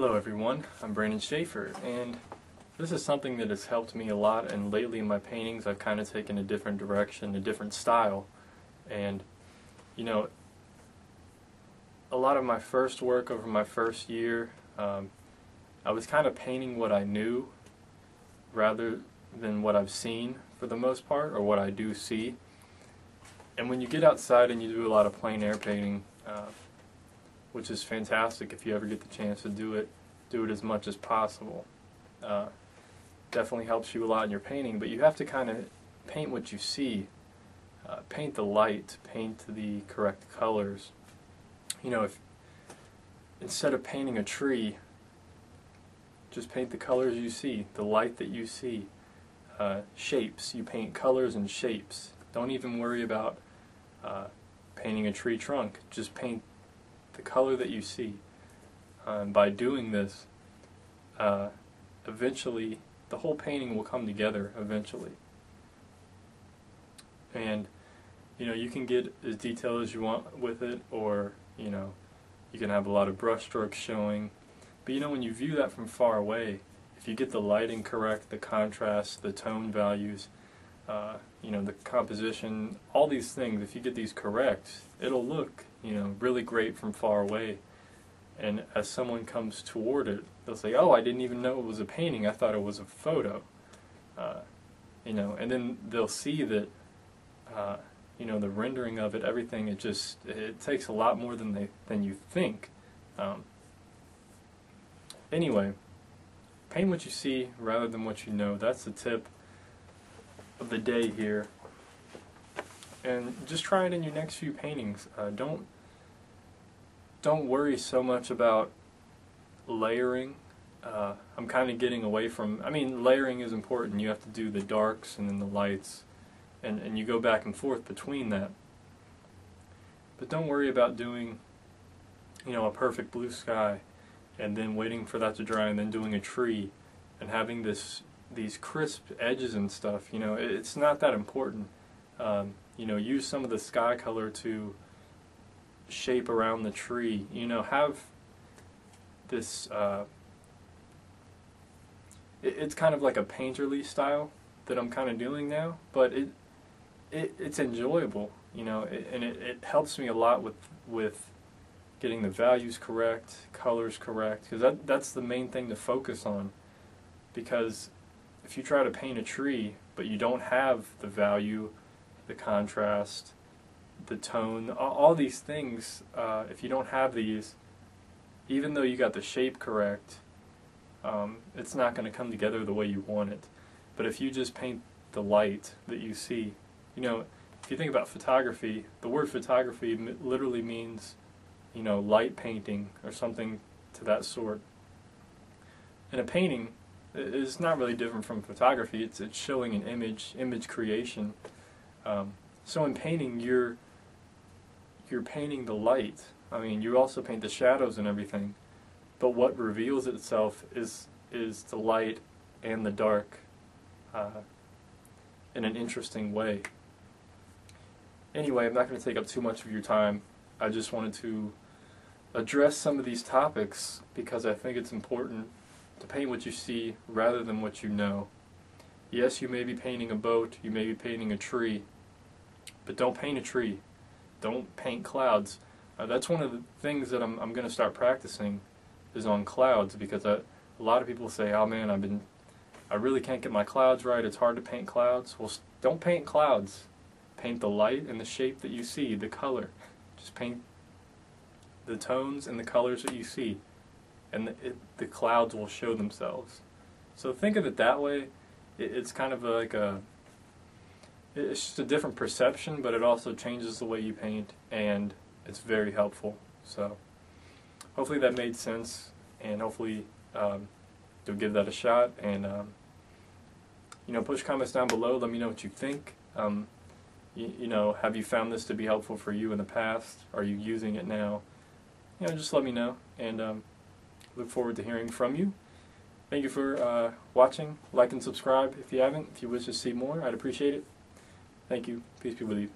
Hello everyone, I'm Brandon Schaefer, and this is something that has helped me a lot, and lately in my paintings I've kind of taken a different direction, a different style. And you know, a lot of my first work over my first year, I was kind of painting what I knew rather than what I've seen for the most part, or what I do see. And when you get outside and you do a lot of plein air painting, which is fantastic if you ever get the chance to do it as much as possible. Definitely helps you a lot in your painting, but you have to kind of paint what you see, paint the light, paint the correct colors. You know, if instead of painting a tree, just paint the colors you see, the light that you see. Shapes, you paint colors and shapes. Don't even worry about painting a tree trunk, just paint the color that you see. By doing this, eventually the whole painting will come together eventually. And you know, you can get as detailed as you want with it, or you know, you can have a lot of brush strokes showing. But you know, when you view that from far away, if you get the lighting correct, the contrast, the tone values, you know, the composition, all these things, if you get these correct, it'll look, you know, really great from far away. And as someone comes toward it, they'll say, "Oh, I didn't even know it was a painting. I thought it was a photo." You know, and then they'll see that, you know, the rendering of it, everything. It takes a lot more than you think. Anyway, paint what you see rather than what you know. That's the tip of the day here. And just try it in your next few paintings. Don't worry so much about layering. I'm kind of getting away from, I mean, layering is important. You have to do the darks and then the lights, and you go back and forth between that. But don't worry about doing, you know, a perfect blue sky and then waiting for that to dry and then doing a tree and having these crisp edges and stuff. You know, it's not that important. You know, use some of the sky color to shape around the tree. You know, have this it's kind of like a painterly style that I'm kind of doing now, but it's enjoyable, you know, and it helps me a lot with getting the values correct, colors correct, because that's the main thing to focus on. Because if you try to paint a tree but you don't have the value, the contrast, the tone, all these things, if you don't have these, even though you got the shape correct, it's not going to come together the way you want it. But if you just paint the light that you see, you know, if you think about photography, the word photography literally means, you know, light painting or something to that sort. And a painting is not really different from photography. It's showing an image creation. So in painting, you're painting the light. I mean, you also paint the shadows and everything, but what reveals itself is the light and the dark in an interesting way. Anyway, I'm not going to take up too much of your time. I just wanted to address some of these topics because I think it's important to paint what you see rather than what you know. Yes, you may be painting a boat, you may be painting a tree, but don't paint a tree. Don't paint clouds. That's one of the things that I'm going to start practicing, is on clouds, because a lot of people say, "Oh man, I really can't get my clouds right. It's hard to paint clouds." Well, don't paint clouds. Paint the light and the shape that you see, the color. Just paint the tones and the colors that you see, and the clouds will show themselves. So think of it that way. It's kind of like it's just a different perception, but it also changes the way you paint, and it's very helpful. So hopefully that made sense, and hopefully you'll give that a shot. And you know, push comments down below. Let me know what you think. You know, have you found this to be helpful for you in the past? Are you using it now? You know, just let me know, and look forward to hearing from you. Thank you for watching. Like and subscribe if you haven't. If you wish to see more, I'd appreciate it. Thank you. Peace be with you.